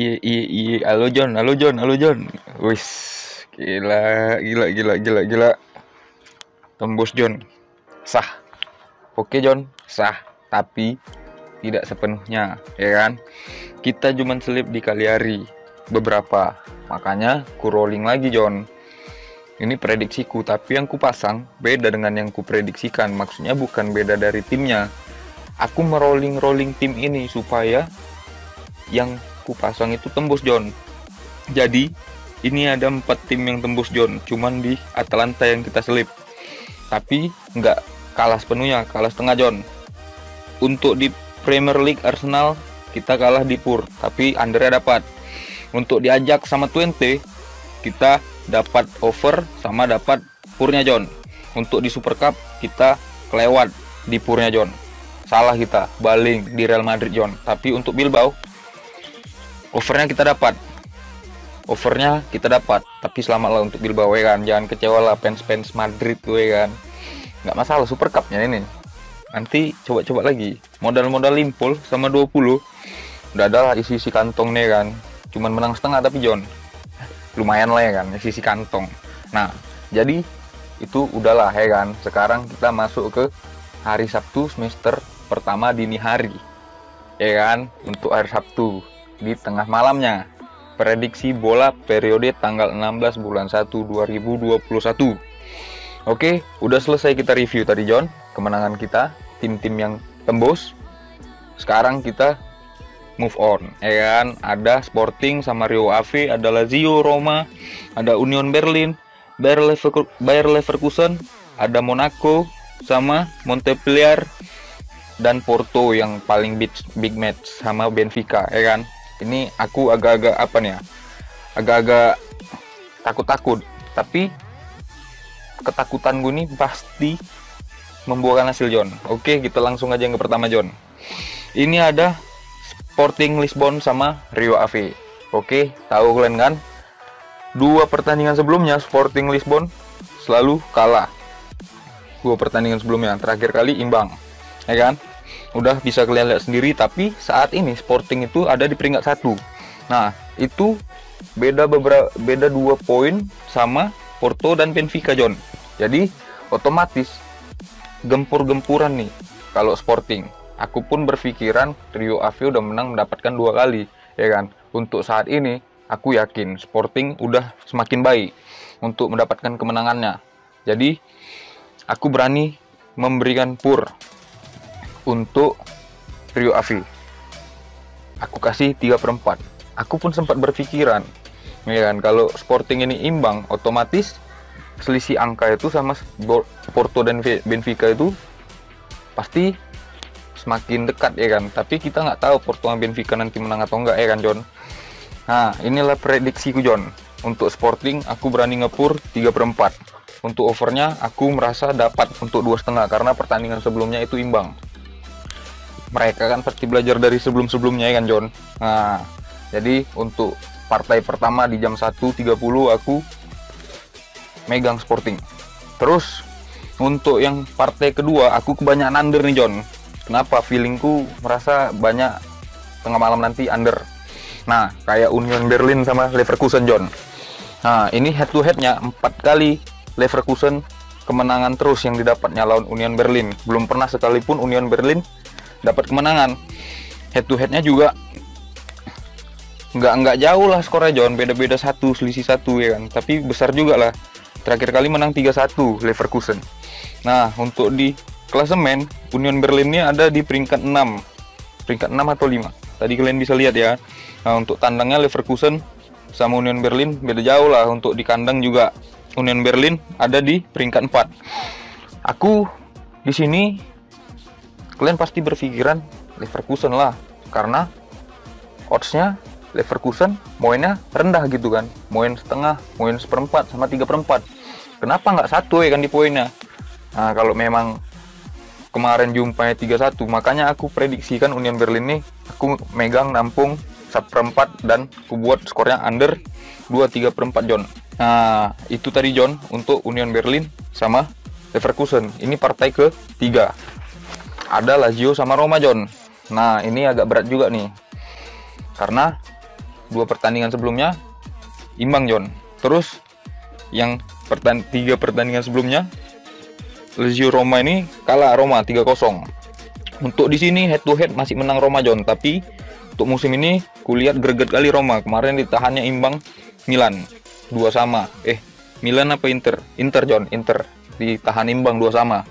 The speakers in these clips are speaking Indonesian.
Iya, halo John, halo John, halo John. Wis, gila, gila, gila, gila, gila. Tembus John, sah. Oke John, sah. Tapi tidak sepenuhnya, ya kan? Kita cuman selip di Kaliari beberapa. Makanya ku rolling lagi John. Ini prediksiku, tapi yang ku pasang beda dengan yang ku prediksikan. Maksudnya bukan beda dari timnya. Aku merolling-rolling tim ini supaya yang ku pasang itu tembus John. Jadi ini ada 4 tim yang tembus John, cuman di Atalanta yang kita selip. Tapi nggak kalah sepenuhnya, kalah setengah John. Untuk di Premier League Arsenal kita kalah di Pur, tapi undernya dapat. Untuk diajak sama Twente kita dapat over sama dapat Purnya John. Untuk di Super Cup kita kelewat di Purnya John. Salah kita, baling di Real Madrid John. Tapi untuk Bilbao overnya kita dapat. Overnya kita dapat, tapi selamat lah untuk Bilbao ya kan. Jangan kecewa lah fans Madrid tuh ya kan. Nggak masalah Super Cup-nya ini. Nanti coba-coba lagi. Modal-modal limpul sama 20. Udah ada lah isi-isi kantong nih kan. Cuman menang setengah tapi John. Lumayan lah ya kan, isi-isi kantong. Nah, jadi itu udahlah ya kan. Sekarang kita masuk ke hari Sabtu semester pertama dini hari. Ya kan, untuk hari Sabtu di tengah malamnya. Prediksi bola periode tanggal 16 bulan 1 2021. Oke, udah selesai kita review tadi John, kemenangan kita, tim-tim yang tembus. Sekarang kita move on, ya kan? Ada Sporting sama Rio Ave, ada Lazio, Roma, ada Union Berlin, Bayer Leverkusen, ada Monaco sama Montpellier dan Porto yang paling big match sama Benfica, ya kan? Ini aku agak-agak apa nih ya? Agak-agak takut-takut, tapi ketakutan gue nih pasti membuahkan hasil John. Oke, kita langsung aja yang ke pertama John. Ini ada Sporting Lisbon sama Rio Ave. Oke, tahu kalian kan? 2 pertandingan sebelumnya Sporting Lisbon selalu kalah. 2 pertandingan sebelumnya, terakhir kali imbang. Ya kan? Udah bisa kalian lihat sendiri, tapi saat ini Sporting itu ada di peringkat 1. Nah, itu beda 2 poin sama Porto dan Benfica John. Jadi otomatis gempur-gempuran nih kalau Sporting. Aku pun berpikiran Rio Ave udah menang mendapatkan 2 kali, ya kan. Untuk saat ini aku yakin Sporting udah semakin baik untuk mendapatkan kemenangannya. Jadi aku berani memberikan pur untuk Rio Ave. Aku kasih 3/4. Aku pun sempat berpikiran, ya kan, kalau Sporting ini imbang, otomatis selisih angka itu sama Porto dan Benfica itu pasti semakin dekat ya kan. Tapi kita nggak tahu Porto dan Benfica nanti menang atau enggak ya kan John. Nah, inilah prediksiku John. Untuk Sporting aku berani ngepur 3/4. Untuk overnya aku merasa dapat untuk 2,5 karena pertandingan sebelumnya itu imbang. Mereka kan pasti belajar dari sebelum-sebelumnya ya kan John. Nah, jadi untuk partai pertama di jam 1.30 aku megang Sporting. Terus untuk yang partai kedua aku kebanyakan under nih John. Kenapa? Feelingku merasa banyak tengah malam nanti under. Nah, kayak Union Berlin sama Leverkusen John. Nah, ini head to headnya 4 kali Leverkusen kemenangan terus yang didapatnya lawan Union Berlin. Belum pernah sekalipun Union Berlin dapat kemenangan. Head to headnya juga nggak jauh lah skornya John, beda-beda 1, selisih 1 ya kan, tapi besar juga lah. Terakhir kali menang 3-1 Leverkusen. Nah, untuk di klasemen Union Berlin ini ada di peringkat 6 atau 5, tadi kalian bisa lihat ya. Nah, untuk tandangnya Leverkusen sama Union Berlin beda jauh lah. Untuk di kandang juga Union Berlin ada di peringkat 4. Aku di sini, kalian pasti berpikiran Leverkusen lah, karena oddsnya Leverkusen poinnya rendah gitu kan, poin setengah, poin 1/4 sama 3/4. Kenapa nggak 1 ya kan di poinnya? Nah, kalau memang kemarin jumpanya 3-1, makanya aku prediksikan Union Berlin nih aku megang nampung 1/4 dan aku buat skornya under 2-3/4 John. Nah, itu tadi John untuk Union Berlin sama Leverkusen. Ini partai ke-3. Ada Lazio sama Roma John. Nah, ini agak berat juga nih, karena 2 pertandingan sebelumnya imbang John. Terus yang 3 pertandingan sebelumnya Lazio Roma ini kalah Roma 3-0. Untuk di sini head to head masih menang Roma John, tapi untuk musim ini kulihat greget kali Roma. Kemarin ditahannya imbang Milan 2-2. Milan apa Inter? Inter John, Inter ditahan imbang 2-2.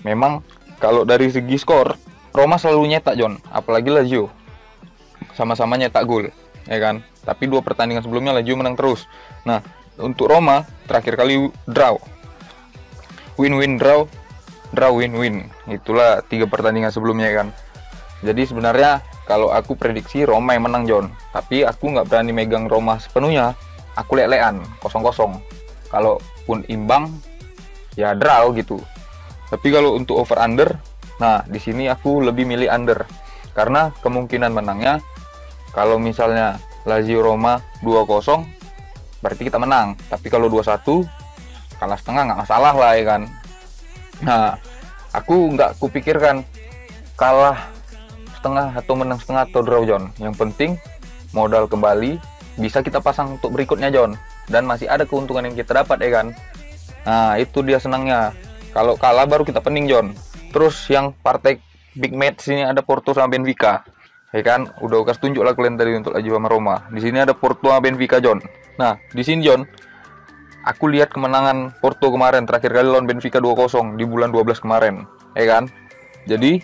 Memang kalau dari segi skor Roma selalu nyetak John, apalagi Lazio sama-sama nyetak gol, ya kan? Tapi 2 pertandingan sebelumnya Lazio menang terus. Nah, untuk Roma terakhir kali draw. Win-win draw win-win. Itulah 3 pertandingan sebelumnya kan. Jadi sebenarnya kalau aku prediksi Roma yang menang John, tapi aku nggak berani megang Roma sepenuhnya. Aku lek-lekan 0-0. Kalaupun imbang ya draw gitu. Tapi kalau untuk over under, nah di sini aku lebih milih under karena kemungkinan menangnya kalau misalnya Lazio Roma 2-0 berarti kita menang. Tapi kalau 2-1 kalah setengah nggak masalah lah ya kan. Nah, aku nggak kupikirkan kalah setengah atau menang setengah atau draw John. Yang penting modal kembali bisa kita pasang untuk berikutnya John, dan masih ada keuntungan yang kita dapat ya kan. Nah itu dia senangnya, kalau kalah baru kita pening John. Terus yang partai big match ini ada Porto sama Benfica ya kan. Udah kasih tunjuk lah kalian tadi untuk Lazio sama Roma. Di sini ada Porto sama Benfica John. Nah di sini John, aku lihat kemenangan Porto kemarin terakhir kali lawan Benfica 2-0 di bulan 12 kemarin, ya kan? Jadi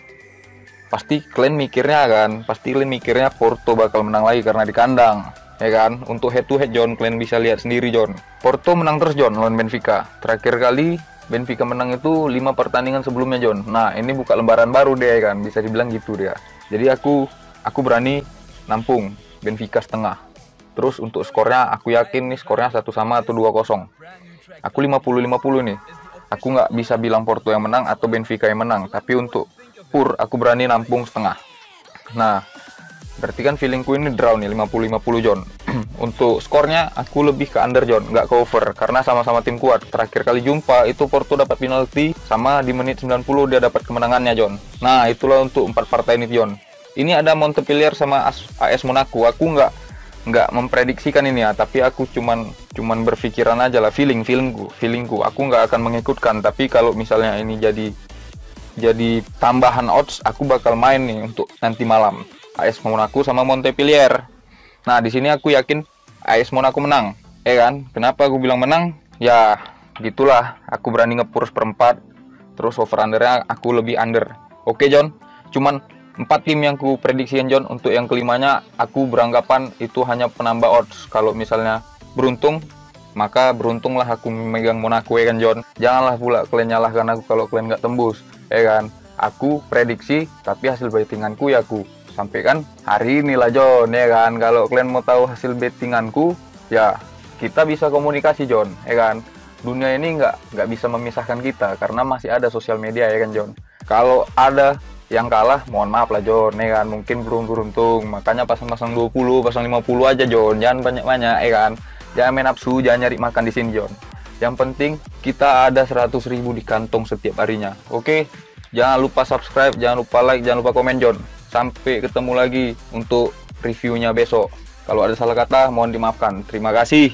pasti kalian mikirnya Porto bakal menang lagi karena di kandang, ya kan? Untuk head to head John, kalian bisa lihat sendiri John. Porto menang terus John lawan Benfica. Terakhir kali Benfica menang itu 5 pertandingan sebelumnya John. Nah, ini buka lembaran baru dia ya kan, bisa dibilang gitu dia. Jadi aku berani nampung Benfica setengah. Terus untuk skornya aku yakin nih skornya 1-1 atau 2-0. Aku 50-50 nih. Aku nggak bisa bilang Porto yang menang atau Benfica yang menang. Tapi untuk pur aku berani nampung setengah. Nah, berarti kan feelingku ini draw nih 50-50 John. Untuk skornya aku lebih ke under John, nggak ke over. Karena sama-sama tim kuat. Terakhir kali jumpa itu Porto dapat penalti sama di menit 90 dia dapat kemenangannya John. Nah, itulah untuk 4 partai ini John. Ini ada Montpellier sama AS Monaco. Aku nggak memprediksikan ini ya, tapi aku cuman berpikiran aja lah, feelingku aku nggak akan mengikutkan. Tapi kalau misalnya ini jadi tambahan odds, aku bakal main nih untuk nanti malam AS Monaco sama Montpellier. Nah di sini aku yakin AS Monaco menang, ya kan? Kenapa aku bilang menang? Ya gitulah, aku berani ngepur seperempat. Terus over undernya aku lebih under. Oke John, cuman 4 tim yang ku prediksikan John. Untuk yang kelimanya aku beranggapan itu hanya penambah odds. Kalau misalnya beruntung, maka beruntunglah aku memegang Monaco ya kan John. Janganlah pula kalian nyalahkan aku kalau kalian nggak tembus, ya kan. Aku prediksi, tapi hasil bettinganku ya aku sampaikan hari ini lah John, ya kan. Kalau kalian mau tahu hasil bettinganku, ya kita bisa komunikasi John, ya kan. Dunia ini nggak bisa memisahkan kita karena masih ada sosial media ya kan John. Kalau ada yang kalah, mohon maaf lah John, ya kan. Mungkin beruntung, makanya pasang-pasang 20, pasang 50 aja John. Jangan banyak-banyak, ya kan. Jangan main nafsu, jangan nyari makan di sini John. Yang penting kita ada 100.000 di kantong setiap harinya. Oke, jangan lupa subscribe, jangan lupa like, jangan lupa komen John. Sampai ketemu lagi untuk reviewnya besok. Kalau ada salah kata, mohon dimaafkan. Terima kasih.